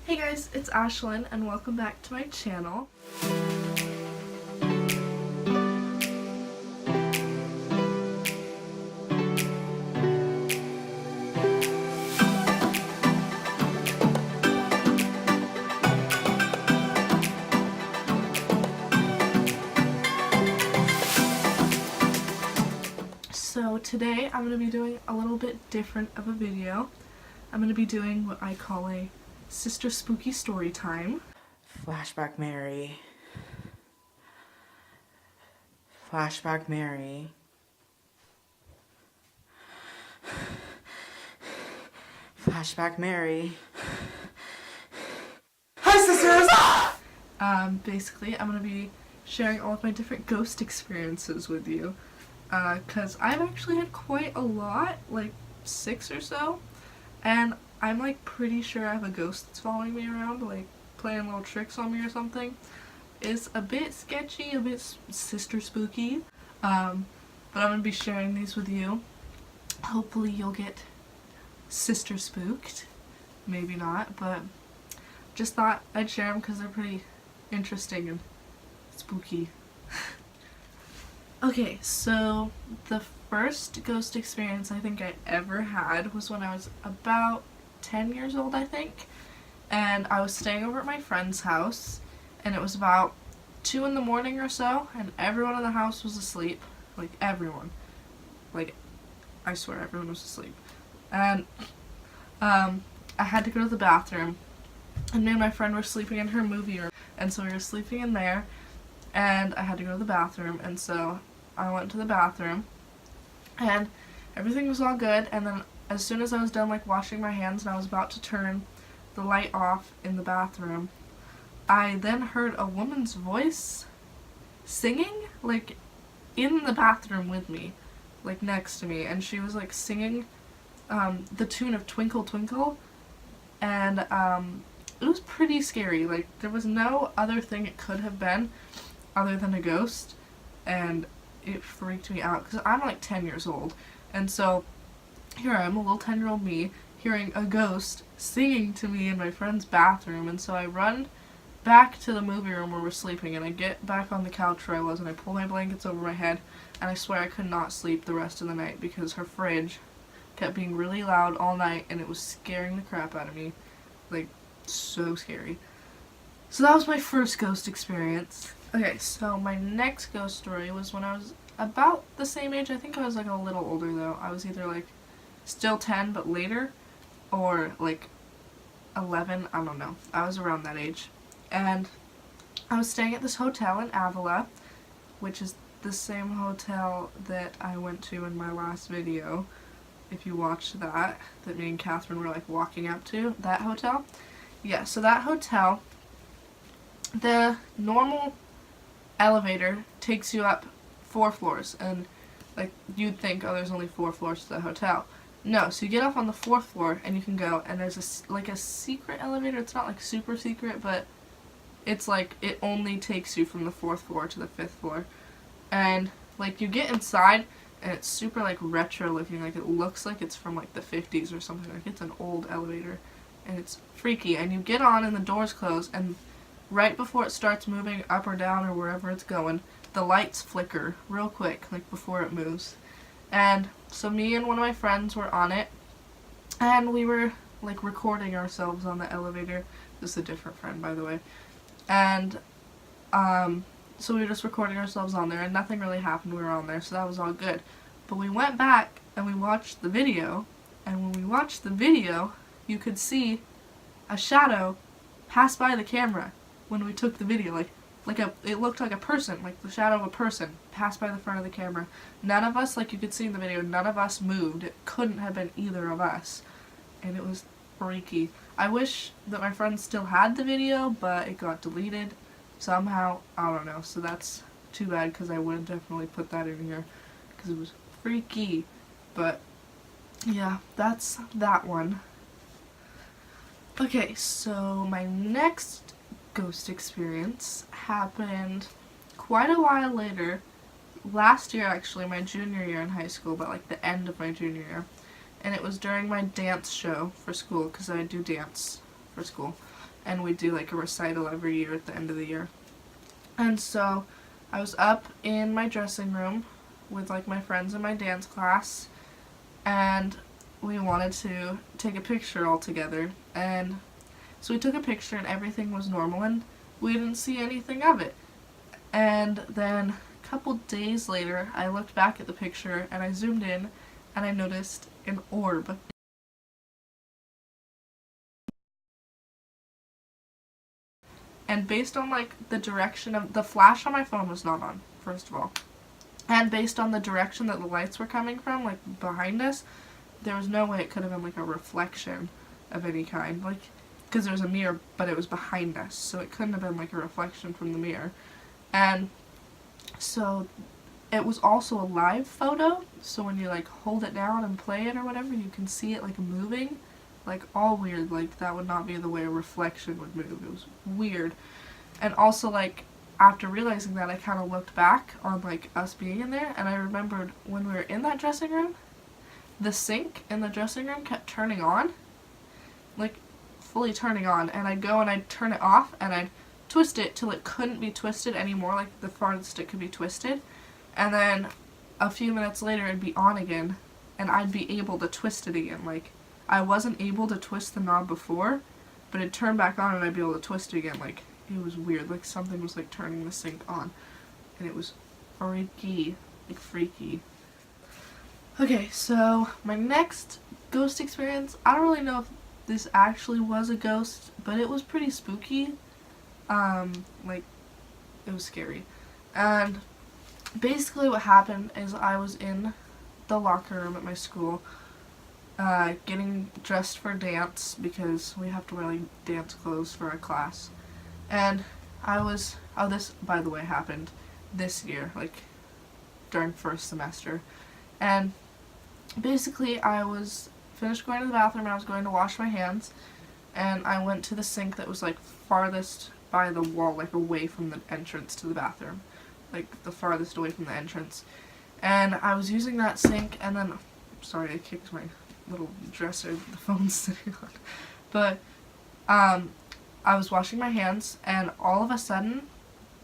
Hey guys, it's Ashlyn and welcome back to my channel. So today I'm going to be doing a little bit different of a video. I'm going to be doing what I call a Sister Spooky Story Time. Flashback Mary. Flashback Mary. Flashback Mary. Hi sisters! Basically I'm going to be sharing all of my different ghost experiences with you. Because I've actually had quite a lot, like 6 or so, and I'm like pretty sure I have a ghost that's following me around, like playing little tricks on me or something. It's a bit sketchy, a bit sister spooky, but I'm going to be sharing these with you. Hopefully you'll get sister spooked. Maybe not, but just thought I'd share them because they're pretty interesting and spooky. Okay, so the first ghost experience I think I ever had was when I was about 10 years old, I think. And I was staying over at my friend's house, and it was about 2 in the morning or so, and everyone in the house was asleep. Like, everyone. Like, I swear, everyone was asleep. And, I had to go to the bathroom, and me and my friend were sleeping in her movie room, and so we were sleeping in there, and I had to go to the bathroom, and so I went to the bathroom, and everything was all good, and then as soon as I was done, like, washing my hands and I was about to turn the light off in the bathroom, I then heard a woman's voice singing, like, in the bathroom with me, like, next to me, and she was, like, singing, the tune of Twinkle Twinkle, and, it was pretty scary. Like, there was no other thing it could have been other than a ghost, and it freaked me out, because I'm, like, 10 years old, and so here I am, a little 10-year-old me, hearing a ghost singing to me in my friend's bathroom, and so I run back to the movie room where we're sleeping, and I get back on the couch where I was, and I pull my blankets over my head, and I swear I could not sleep the rest of the night, because her fridge kept being really loud all night, and it was scaring the crap out of me. Like, so scary. So that was my first ghost experience. Okay, so my next ghost story was when I was about the same age. I think I was, like, a little older, though. I was either, like, still 10, but later, or, like, 11, I don't know. I was around that age. And I was staying at this hotel in Avila, which is the same hotel that I went to in my last video. If you watched that me and Catherine were, like, walking up to, that hotel. Yeah, so that hotel, the normal elevator takes you up 4 floors, and, like, you'd think, oh, there's only 4 floors to the hotel. No, so you get up on the 4th floor, and you can go, and there's a secret elevator. It's not, like, super secret, but it's, like, it only takes you from the 4th floor to the 5th floor. And, like, you get inside, and it's super, like, retro looking. Like, it looks like it's from, like, the 50s or something. Like, it's an old elevator, and it's freaky. And you get on, and the doors close, and right before it starts moving up or down or wherever it's going, the lights flicker real quick, like, before it moves. And so me and one of my friends were on it, and we were, like, recording ourselves on the elevator. This is a different friend, by the way. And, so we were just recording ourselves on there, and nothing really happened. We were on there, so that was all good. But we went back, and we watched the video, and when we watched the video, you could see a shadow pass by the camera when we took the video. It looked like a person, like the shadow of a person, passed by the front of the camera. None of us, like you could see in the video, none of us moved. It couldn't have been either of us. And it was freaky. I wish that my friend still had the video, but it got deleted somehow. I don't know. So that's too bad, because I would definitely put that in here, because it was freaky. But yeah, that's that one. Okay, so my next ghost experience happened quite a while later. Last year, actually, my junior year in high school, but like the end of my junior year. And it was during my dance show for school, because I do dance for school. and we do like a recital every year at the end of the year. And so I was up in my dressing room with like my friends in my dance class, and we wanted to take a picture all together. And so we took a picture and everything was normal and we didn't see anything of it. And then a couple days later, I looked back at the picture and I zoomed in and I noticed an orb. And based on like the direction of the flash on my phone was not on, first of all. And based on the direction that the lights were coming from, like behind us, there was no way it could have been like a reflection of any kind. Like, because there was a mirror, but it was behind us, so it couldn't have been like a reflection from the mirror. And so it was also a live photo, so when you like hold it down and play it or whatever, you can see it like moving. Like all weird, like that would not be the way a reflection would move. It was weird. And also like after realizing that, I kind of looked back on like us being in there, and I remembered when we were in that dressing room, the sink in the dressing room kept turning on, like fully turning on, and I'd go and I'd turn it off and I'd twist it till it couldn't be twisted anymore, like the farthest it could be twisted, and then a few minutes later it'd be on again and I'd be able to twist it again. Like I wasn't able to twist the knob before, but it'd turn back on and I'd be able to twist it again. Like it was weird, like something was like turning the sink on, and it was freaky, like freaky. Okay, so my next ghost experience, I don't really know if this actually was a ghost, but it was pretty spooky. Like, it was scary. And basically what happened is I was in the locker room at my school, getting dressed for dance, because we have to wear like dance clothes for our class. And this by the way happened this year, like during first semester. And basically I was finished going to the bathroom and I was going to wash my hands, and I went to the sink that was like farthest by the wall, like away from the entrance to the bathroom, like the farthest away from the entrance. And I was using that sink, and then, sorry, I kicked my little dresser the phone's sitting on. But I was washing my hands, and all of a sudden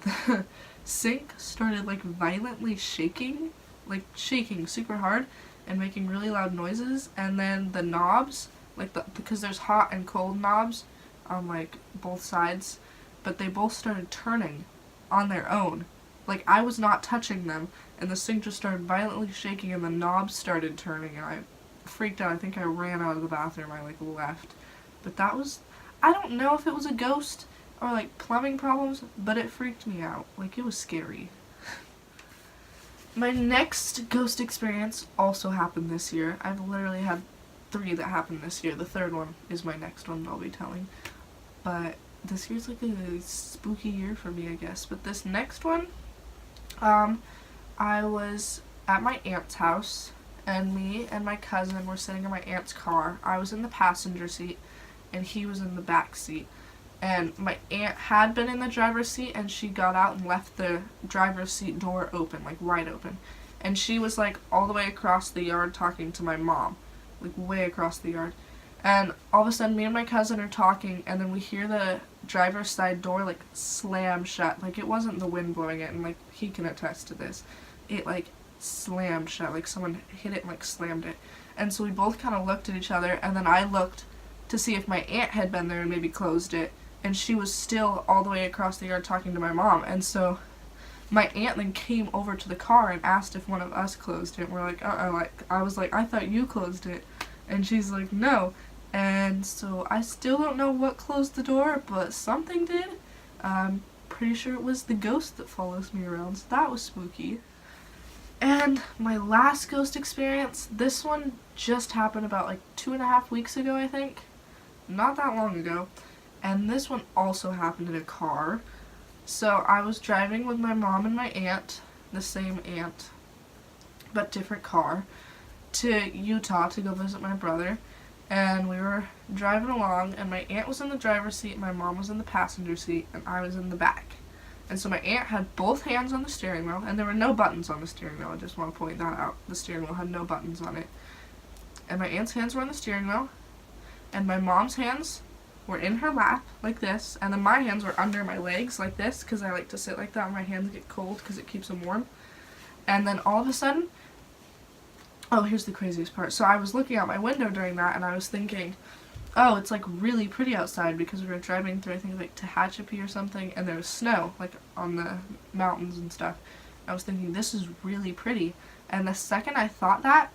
the sink started like violently shaking, like shaking super hard and making really loud noises. And then the knobs, like because there's hot and cold knobs on like both sides, but they both started turning on their own. Like I was not touching them, and the sink just started violently shaking and the knobs started turning, and I freaked out. I think I ran out of the bathroom. I like left. But that was, I don't know if it was a ghost or like plumbing problems, but it freaked me out. Like it was scary. My next ghost experience also happened this year. I've literally had 3 that happened this year. The third one is my next one that I'll be telling. But this year's like a spooky year for me, I guess. But this next one, I was at my aunt's house, and me and my cousin were sitting in my aunt's car. I was in the passenger seat, and he was in the back seat. And my aunt had been in the driver's seat, and she got out and left the driver's seat door open, like wide open. And she was like all the way across the yard talking to my mom, like way across the yard. And all of a sudden me and my cousin are talking, and then we hear the driver's side door like slam shut. Like it wasn't the wind blowing it, and like he can attest to this. It like slammed shut, like someone hit it and like slammed it. And so we both kind of looked at each other, and then I looked to see if my aunt had been there and maybe closed it, and she was still all the way across the yard talking to my mom. And so my aunt then came over to the car and asked if one of us closed it. And we're like, like I was like, I thought you closed it. And she's like, no. And so I still don't know what closed the door, but something did. I'm pretty sure it was the ghost that follows me around, so that was spooky. And my last ghost experience, this one just happened about like 2.5 weeks ago, I think. Not that long ago. And this one also happened in a car. So I was driving with my mom and my aunt, the same aunt, but different car, to Utah to go visit my brother. And we were driving along, and my aunt was in the driver's seat, my mom was in the passenger seat, and I was in the back. And so my aunt had both hands on the steering wheel, and there were no buttons on the steering wheel. I just want to point that out. The steering wheel had no buttons on it. And my aunt's hands were on the steering wheel, and my mom's hands were in her lap like this, and then my hands were under my legs like this because I like to sit like that when my hands get cold because it keeps them warm. And then all of a sudden, oh, here's the craziest part. So I was looking out my window during that, and I was thinking, oh, it's like really pretty outside because we were driving through, I think, like Tehachapi or something, and there was snow like on the mountains and stuff. I was thinking, this is really pretty. And the second I thought that,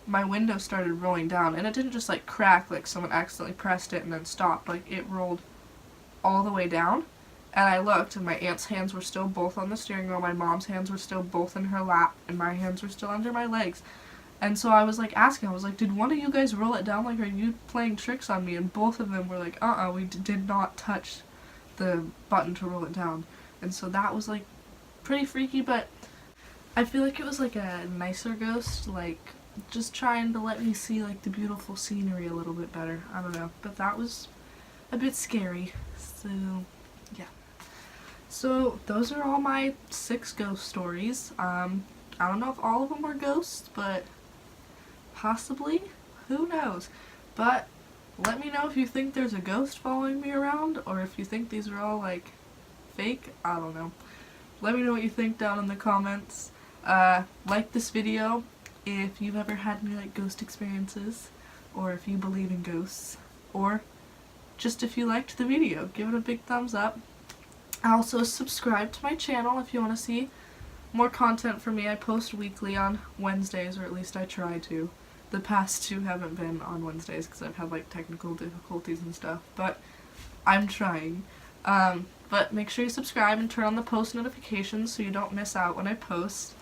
my window started rolling down, and it didn't just like crack like someone accidentally pressed it and then stopped. Like, it rolled all the way down. And I looked, and my aunt's hands were still both on the steering wheel, my mom's hands were still both in her lap, and my hands were still under my legs. And so I was like asking, I was like, did one of you guys roll it down? Like, are you playing tricks on me? And both of them were like, we did not touch the button to roll it down. And so that was like pretty freaky, but I feel like it was like a nicer ghost, like just trying to let me see like the beautiful scenery a little bit better. I don't know, but that was a bit scary. So yeah. So those are all my 6 ghost stories. I don't know if all of them were ghosts, but possibly. Who knows? But let me know if you think there's a ghost following me around, or if you think these are all like fake. I don't know. Let me know what you think down in the comments. Like this video if you've ever had any like ghost experiences, or if you believe in ghosts, or just if you liked the video, give it a big thumbs up. Also subscribe to my channel if you want to see more content from me. I post weekly on Wednesdays, or at least I try to. The past 2 haven't been on Wednesdays because I've had like technical difficulties and stuff, but I'm trying. But make sure you subscribe and turn on the post notifications so you don't miss out when I post.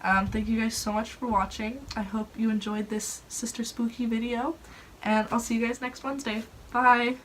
Thank you guys so much for watching. I hope you enjoyed this Sister Spooky video, and I'll see you guys next Wednesday. Bye!